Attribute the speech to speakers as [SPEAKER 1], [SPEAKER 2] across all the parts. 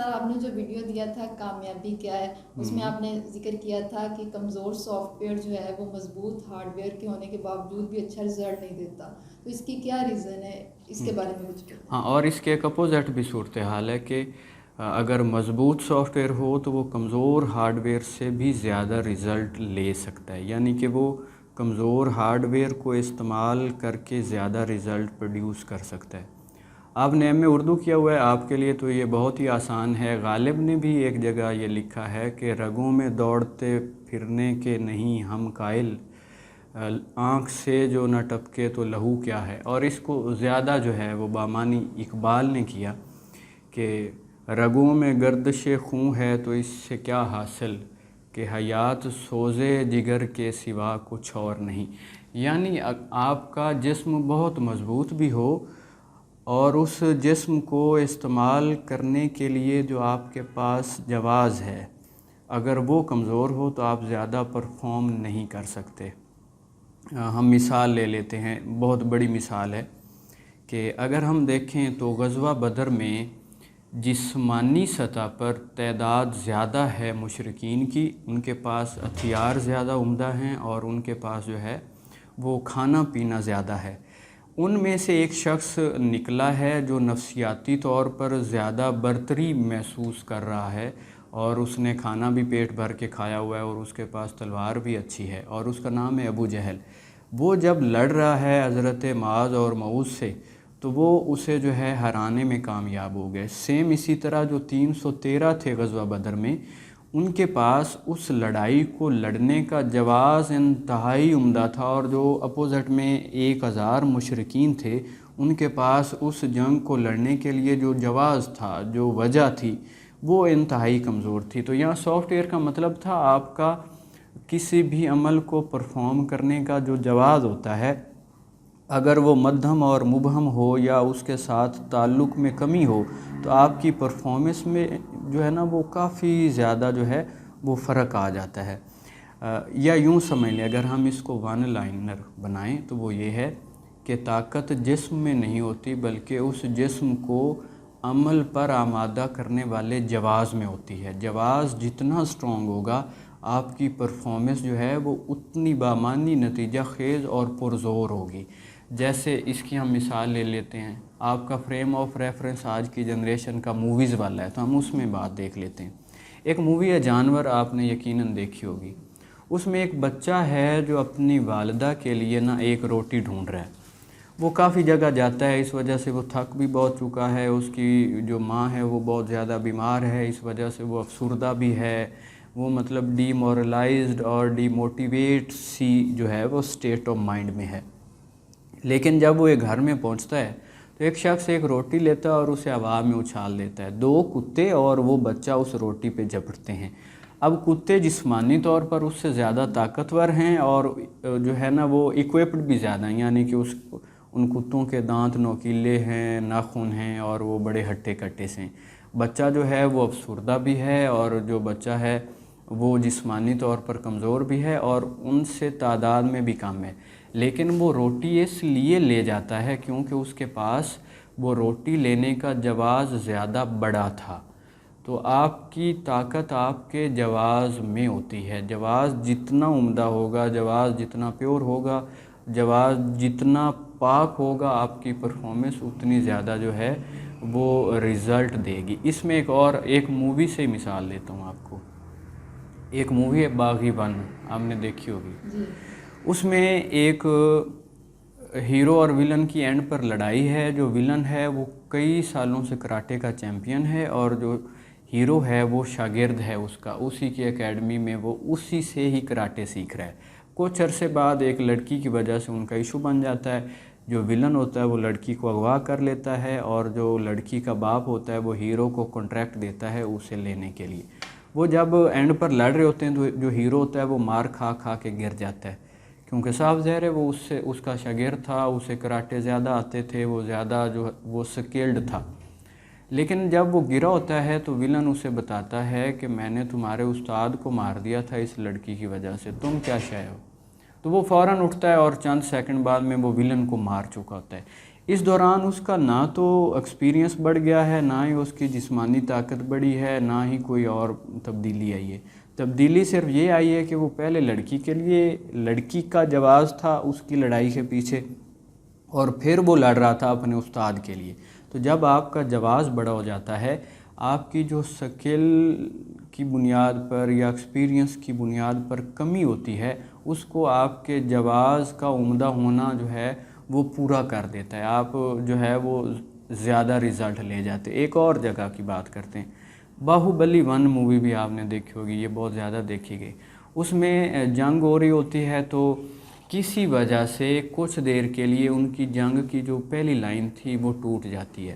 [SPEAKER 1] سال آپ نے جو ویڈیو دیا تھا کامیابی کیا ہے، اس میں آپ نے ذکر کیا تھا کہ کمزور سافٹ ویئر جو ہے وہ مضبوط ہارڈ ویئر کے ہونے کے باوجود بھی اچھا رزلٹ نہیں دیتا، تو اس کی کیا ریزن ہے، اس کے بارے میں کچھ بتائیں۔
[SPEAKER 2] ہاں، اور اس کے ایک اپوزٹ بھی صورتحال ہے کہ اگر مضبوط سافٹ ویئر ہو تو وہ کمزور ہارڈ ویئر سے بھی زیادہ رزلٹ لے سکتا ہے، یعنی کہ وہ کمزور ہارڈ ویئر کو استعمال کر کے زیادہ رزلٹ پروڈیوس کر سکتا ہے۔ آپ نے ایم اے اردو کیا ہوا ہے، آپ کے لیے تو یہ بہت ہی آسان ہے۔ غالب نے بھی ایک جگہ یہ لکھا ہے کہ رگوں میں دوڑتے پھرنے کے نہیں ہم قائل، آنکھ سے جو نہ ٹپکے تو لہو کیا ہے، اور اس کو زیادہ جو ہے وہ بامانی اقبال نے کیا کہ رگوں میں گردش خون ہے تو اس سے کیا حاصل کہ حیات سوزے جگر کے سوا کچھ اور نہیں، یعنی آپ کا جسم بہت مضبوط بھی ہو اور اس جسم کو استعمال کرنے کے لیے جو آپ کے پاس جواز ہے اگر وہ کمزور ہو تو آپ زیادہ پرفارم نہیں کر سکتے۔ ہم مثال لے لیتے ہیں، بہت بڑی مثال ہے کہ اگر ہم دیکھیں تو غزوہ بدر میں جسمانی سطح پر تعداد زیادہ ہے مشرکین کی، ان کے پاس ہتھیار زیادہ عمدہ ہیں اور ان کے پاس جو ہے وہ کھانا پینا زیادہ ہے۔ ان میں سے ایک شخص نکلا ہے جو نفسیاتی طور پر زیادہ برتری محسوس کر رہا ہے، اور اس نے کھانا بھی پیٹ بھر کے کھایا ہوا ہے اور اس کے پاس تلوار بھی اچھی ہے، اور اس کا نام ہے ابو جہل۔ وہ جب لڑ رہا ہے حضرت معاذ اور معوذ سے تو وہ اسے جو ہے ہرانے میں کامیاب ہو گئے۔ سیم اسی طرح جو 313 تھے غزوہ بدر میں، ان کے پاس اس لڑائی کو لڑنے کا جواز انتہائی عمدہ تھا، اور جو اپوزٹ میں 1000 مشرکین تھے ان کے پاس اس جنگ کو لڑنے کے لیے جو جواز تھا، جو وجہ تھی، وہ انتہائی کمزور تھی۔ تو یہاں سافٹ ویئر کا مطلب تھا آپ کا کسی بھی عمل کو پرفارم کرنے کا جو جواز ہوتا ہے، اگر وہ مدھم اور مبہم ہو یا اس کے ساتھ تعلق میں کمی ہو تو آپ کی پرفارمنس میں جو ہے نا وہ کافی زیادہ جو ہے وہ فرق آ جاتا ہے۔ یا یوں سمجھ لیں، اگر ہم اس کو ون لائنر بنائیں تو وہ یہ ہے کہ طاقت جسم میں نہیں ہوتی بلکہ اس جسم کو عمل پر آمادہ کرنے والے جواز میں ہوتی ہے۔ جواز جتنا سٹرونگ ہوگا آپ کی پرفارمنس جو ہے وہ اتنی بامانی نتیجہ خیز اور پرزور ہوگی۔ جیسے اس کی ہم مثال لے لیتے ہیں، آپ کا فریم آف ریفرنس آج کی جنریشن کا موویز والا ہے تو ہم اس میں بات دیکھ لیتے ہیں۔ ایک مووی ہے جانور، آپ نے یقیناً دیکھی ہوگی۔ اس میں ایک بچہ ہے جو اپنی والدہ کے لیے نا ایک روٹی ڈھونڈ رہا ہے۔ وہ کافی جگہ جاتا ہے، اس وجہ سے وہ تھک بھی بہت چکا ہے، اس کی جو ماں ہے وہ بہت زیادہ بیمار ہے، اس وجہ سے وہ افسردہ بھی ہے، وہ مطلب ڈی مورلائزڈ اور ڈی موٹیویٹ سی جو ہے وہ اسٹیٹ آف مائنڈ میں ہے۔ لیکن جب وہ ایک گھر میں پہنچتا ہے تو ایک شخص ایک روٹی لیتا ہے اور اسے ہوا میں اچھال دیتا ہے۔ 2 کتے اور وہ بچہ اس روٹی پہ جھپٹتے ہیں۔ اب کتے جسمانی طور پر اس سے زیادہ طاقتور ہیں اور جو ہے نا وہ ایکوپڈ بھی زیادہ ہیں، یعنی کہ ان کتوں کے دانت نوکیلے ہیں، ناخن ہیں اور وہ بڑے ہٹے کٹے سے ہیں۔ بچہ جو ہے وہ افسردہ بھی ہے اور جو بچہ ہے وہ جسمانی طور پر کمزور بھی ہے اور ان سے تعداد میں بھی کم ہے، لیکن وہ روٹی اس لیے لے جاتا ہے کیونکہ اس کے پاس وہ روٹی لینے کا جواز زیادہ بڑا تھا۔ تو آپ کی طاقت آپ کے جواز میں ہوتی ہے۔ جواز جتنا عمدہ ہوگا، جواز جتنا پیور ہوگا، جواز جتنا پاک ہوگا، آپ کی پرفارمنس اتنی زیادہ جو ہے وہ رزلٹ دے گی۔ اس میں ایک مووی سے مثال دیتا ہوں آپ کو۔ ایک مووی ہے باغی 1، آپ نے دیکھی ہوگی۔ اس میں ایک ہیرو اور ویلن کی اینڈ پر لڑائی ہے۔ جو ویلن ہے وہ کئی سالوں سے کراٹے کا چیمپئن ہے اور جو ہیرو ہے وہ شاگرد ہے اس کا، اسی کی اکیڈمی میں وہ اسی سے ہی کراٹے سیکھ رہا ہے۔ کچھ عرصے بعد ایک لڑکی کی وجہ سے ان کا ایشو بن جاتا ہے۔ جو ویلن ہوتا ہے وہ لڑکی کو اغوا کر لیتا ہے اور جو لڑکی کا باپ ہوتا ہے وہ ہیرو کو کنٹریکٹ دیتا ہے اسے لینے کے لیے۔ وہ جب اینڈ پر لڑ رہے ہوتے ہیں تو جو ہیرو ہوتا ہے وہ مار کھا کھا کے گر جاتا ہے، کیونکہ صاف ظاہر ہے وہ اس کا شاگرد تھا، اسے کراٹے زیادہ آتے تھے، وہ زیادہ وہ سکلڈ تھا۔ لیکن جب وہ گرا ہوتا ہے تو ویلن اسے بتاتا ہے کہ میں نے تمہارے استاد کو مار دیا تھا اس لڑکی کی وجہ سے، تم کیا شے ہو؟ تو وہ فوراً اٹھتا ہے اور چند سیکنڈ بعد میں وہ ویلن کو مار چکا ہوتا ہے۔ اس دوران اس کا نہ تو ایکسپیرینس بڑھ گیا ہے، نہ ہی اس کی جسمانی طاقت بڑھی ہے، نہ ہی کوئی اور تبدیلی آئی ہے۔ تبدیلی صرف یہ آئی ہے کہ وہ پہلے لڑکی کے لیے لڑکی کا جواز تھا اس کی لڑائی کے پیچھے، اور پھر وہ لڑ رہا تھا اپنے استاد کے لیے۔ تو جب آپ کا جواز بڑا ہو جاتا ہے، آپ کی جو سکل کی بنیاد پر یا ایکسپیرینس کی بنیاد پر کمی ہوتی ہے، اس کو آپ کے جواز کا عمدہ ہونا جو ہے وہ پورا کر دیتا ہے، آپ جو ہے وہ زیادہ رزلٹ لے جاتے۔ ایک اور جگہ کی بات کرتے ہیں، باہوبلی 1 مووی بھی آپ نے دیکھی ہوگی، یہ بہت زیادہ دیکھی گئی۔ اس میں جنگ ہو رہی ہوتی ہے تو کسی وجہ سے کچھ دیر کے لیے ان کی جنگ کی جو پہلی لائن تھی وہ ٹوٹ جاتی ہے،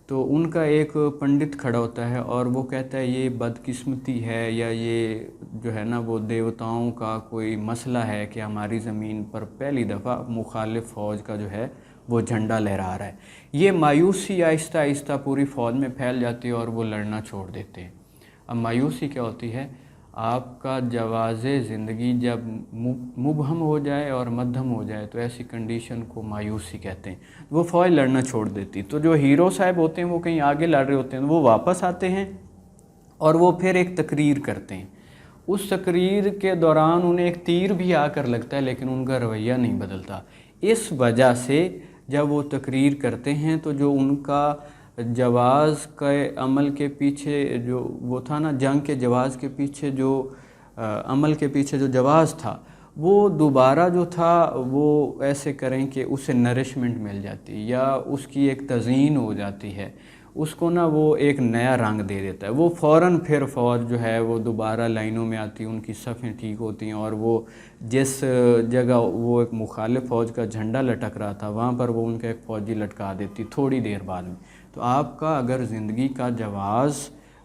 [SPEAKER 2] تو ان کا ایک پنڈت کھڑا ہوتا ہے اور وہ کہتا ہے یہ بدقسمتی ہے یا یہ جو ہے نا وہ دیوتاؤں کا کوئی مسئلہ ہے کہ ہماری زمین پر پہلی دفعہ مخالف فوج کا جو ہے وہ جھنڈا لہرا رہا ہے۔ یہ مایوسی آہستہ آہستہ پوری فوج میں پھیل جاتی ہے اور وہ لڑنا چھوڑ دیتے ہیں۔ اب مایوسی کیا ہوتی ہے؟ آپ کا جواز زندگی جب مبہم ہو جائے اور مدھم ہو جائے تو ایسی کنڈیشن کو مایوسی کہتے ہیں۔ وہ فوج لڑنا چھوڑ دیتی، تو جو ہیرو صاحب ہوتے ہیں وہ کہیں آگے لڑ رہے ہوتے ہیں، وہ واپس آتے ہیں اور وہ پھر ایک تقریر کرتے ہیں۔ اس تقریر کے دوران انہیں ایک تیر بھی آ کر لگتا ہے لیکن ان کا رویہ نہیں بدلتا۔ اس وجہ سے جب وہ تقریر کرتے ہیں تو جو ان کا جواز کے عمل کے پیچھے جو وہ تھا نا، جنگ کے جواز کے پیچھے جو عمل کے پیچھے جو جواز تھا، وہ دوبارہ جو تھا وہ ایسے کریں کہ اسے نرشمنٹ مل جاتی یا اس کی ایک تزئین ہو جاتی ہے، اس کو نا وہ ایک نیا رنگ دے دیتا ہے۔ وہ فوراً پھر فوج جو ہے وہ دوبارہ لائنوں میں آتی، ان کی صفیں ٹھیک ہوتی ہیں، اور وہ جس جگہ وہ ایک مخالف فوج کا جھنڈا لٹک رہا تھا وہاں پر وہ ان کا ایک فوجی لٹکا دیتی تھوڑی دیر بعد میں۔ تو آپ کا اگر زندگی کا جواز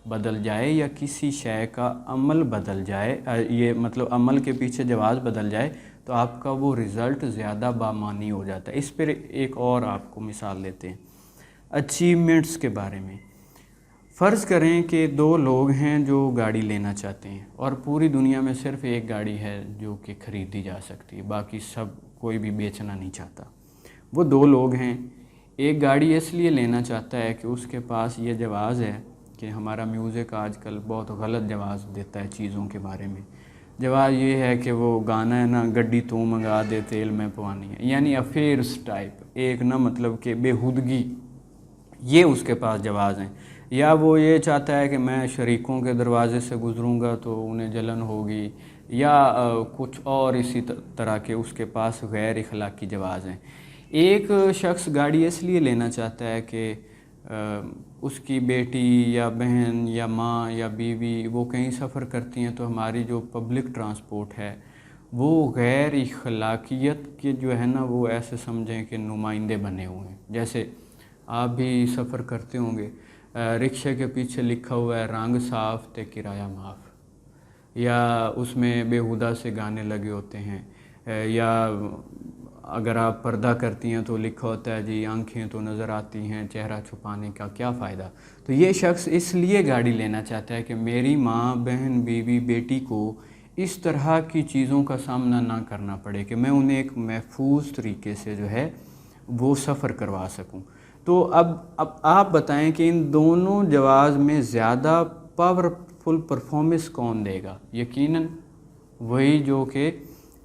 [SPEAKER 2] بدل جائے یا کسی شے کا عمل بدل جائے، یہ مطلب عمل کے پیچھے جواز بدل جائے، تو آپ کا وہ رزلٹ زیادہ بامعنی ہو جاتا ہے۔ اس پر ایک اور آپ کو مثال لیتے ہیں اچیومنٹس کے بارے میں۔ فرض کریں کہ 2 لوگ ہیں جو گاڑی لینا چاہتے ہیں اور پوری دنیا میں صرف ایک گاڑی ہے جو کہ خریدی جا سکتی ہے، باقی سب کوئی بھی بیچنا نہیں چاہتا۔ وہ 2 لوگ ہیں، ایک گاڑی اس لیے لینا چاہتا ہے کہ اس کے پاس یہ جواز ہے کہ ہمارا میوزک آج کل بہت غلط جواز دیتا ہے چیزوں کے بارے میں۔ جواز یہ ہے کہ وہ گانا ہے نا، گڈی تو منگا دے تیل میں پوانی ہے، یعنی افیئرس ٹائپ، ایک نا مطلب کہ بےہودگی، یہ اس کے پاس جواز ہیں۔ یا وہ یہ چاہتا ہے کہ میں شریکوں کے دروازے سے گزروں گا تو انہیں جلن ہوگی، یا کچھ اور اسی طرح کے اس کے پاس غیر اخلاقی جواز ہیں۔ ایک شخص گاڑی اس لیے لینا چاہتا ہے کہ اس کی بیٹی یا بہن یا ماں یا بیوی وہ کہیں سفر کرتی ہیں تو ہماری جو پبلک ٹرانسپورٹ ہے وہ غیر اخلاقیت کے جو ہے نا وہ ایسے سمجھیں کہ نمائندے بنے ہوئے ہیں۔ جیسے آپ بھی سفر کرتے ہوں گے، رکشے کے پیچھے لکھا ہوا ہے رنگ صاف تے کرایہ معاف، یا اس میں بیہودہ سے گانے لگے ہوتے ہیں، یا اگر آپ پردہ کرتی ہیں تو لکھا ہوتا ہے جی آنکھیں تو نظر آتی ہیں، چہرہ چھپانے کا کیا فائدہ۔ تو یہ شخص اس لیے گاڑی لینا چاہتا ہے کہ میری ماں، بہن، بیوی، بیٹی کو اس طرح کی چیزوں کا سامنا نہ کرنا پڑے، کہ میں انہیں ایک محفوظ طریقے سے جو ہے وہ سفر کروا سکوں۔ تو اب آپ بتائیں کہ ان دونوں جواز میں زیادہ پاورفل پرفارمنس کون دے گا؟ یقیناً وہی جو کہ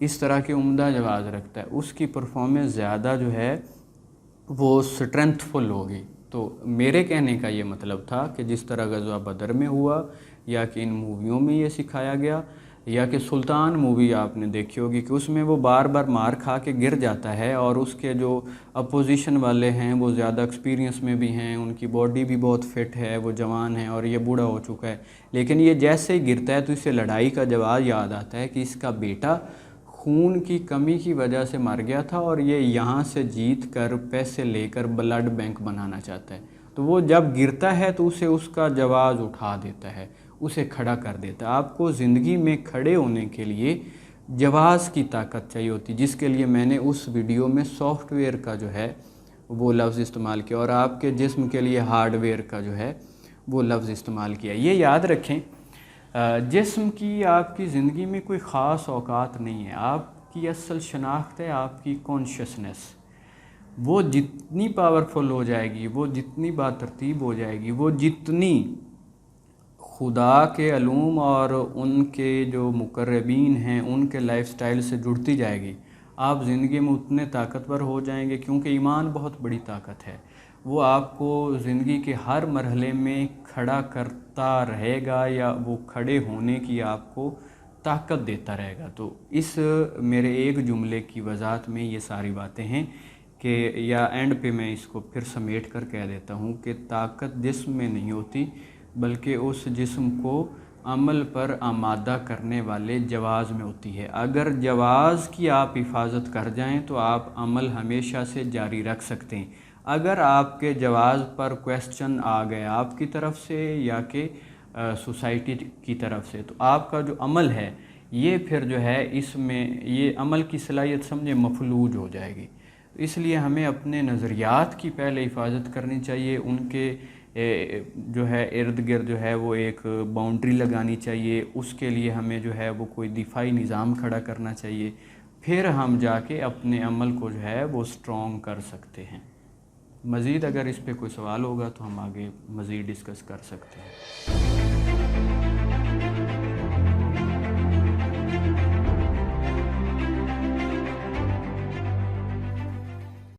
[SPEAKER 2] اس طرح کے عمدہ جواز رکھتا ہے، اس کی پرفارمنس زیادہ جو ہے وہ اسٹرینتھ فل ہوگی۔ تو میرے کہنے کا یہ مطلب تھا کہ جس طرح غزوہ بدر میں ہوا، یا کہ ان موویوں میں یہ سکھایا گیا، یا کہ سلطان مووی آپ نے دیکھی ہوگی کہ اس میں وہ بار بار مار کھا کے گر جاتا ہے اور اس کے جو اپوزیشن والے ہیں وہ زیادہ ایکسپیرینس میں بھی ہیں، ان کی باڈی بھی بہت فٹ ہے، وہ جوان ہیں اور یہ بوڑھا ہو چکا ہے، لیکن یہ جیسے ہی گرتا ہے تو اسے لڑائی کا جواز یاد آتا ہے کہ اس کا بیٹا خون کی کمی کی وجہ سے مر گیا تھا اور یہ یہاں سے جیت کر پیسے لے کر بلڈ بینک بنانا چاہتا ہے۔ تو وہ جب گرتا ہے تو اسے اس کا جواز اٹھا دیتا ہے، اسے کھڑا کر دیتا ہے۔ آپ کو زندگی میں کھڑے ہونے کے لیے جواز کی طاقت چاہیے ہوتی، جس کے لیے میں نے اس ویڈیو میں سافٹ ویئر کا جو ہے وہ لفظ استعمال کیا، اور آپ کے جسم کے لیے ہارڈ ویئر کا جو ہے وہ لفظ استعمال کیا۔ یہ یاد رکھیں، جسم کی آپ کی زندگی میں کوئی خاص اوقات نہیں ہے، آپ کی اصل شناخت ہے آپ کی کانشیسنس۔ وہ جتنی پاورفل ہو جائے گی، وہ جتنی باترتیب ہو جائے گی، وہ جتنی خدا کے علوم اور ان کے جو مقربین ہیں ان کے لائف سٹائل سے جڑتی جائے گی، آپ زندگی میں اتنے طاقتور ہو جائیں گے، کیونکہ ایمان بہت بڑی طاقت ہے۔ وہ آپ کو زندگی کے ہر مرحلے میں کھڑا کرتا رہے گا، یا وہ کھڑے ہونے کی آپ کو طاقت دیتا رہے گا۔ تو اس میرے ایک جملے کی وضاحت میں یہ ساری باتیں ہیں کہ، یا اینڈ پہ میں اس کو پھر سمیٹ کر کہہ دیتا ہوں کہ طاقت جسم میں نہیں ہوتی، بلکہ اس جسم کو عمل پر آمادہ کرنے والے جواز میں ہوتی ہے۔ اگر جواز کی آپ حفاظت کر جائیں تو آپ عمل ہمیشہ سے جاری رکھ سکتے ہیں۔ اگر آپ کے جواز پر کویسچن آ گئے آپ کی طرف سے یا کہ سوسائٹی کی طرف سے، تو آپ کا جو عمل ہے یہ پھر جو ہے اس میں یہ عمل کی صلاحیت سمجھے مفلوج ہو جائے گی۔ اس لیے ہمیں اپنے نظریات کی پہلے حفاظت کرنی چاہیے، ان کے جو ہے ارد گرد جو ہے وہ ایک باؤنڈری لگانی چاہیے، اس کے لیے ہمیں جو ہے وہ کوئی دفاعی نظام کھڑا کرنا چاہیے، پھر ہم جا کے اپنے عمل کو جو ہے وہ سٹرونگ کر سکتے ہیں۔ مزید اگر اس پہ کوئی سوال ہوگا تو ہم آگے مزید ڈسکس کر سکتے ہیں۔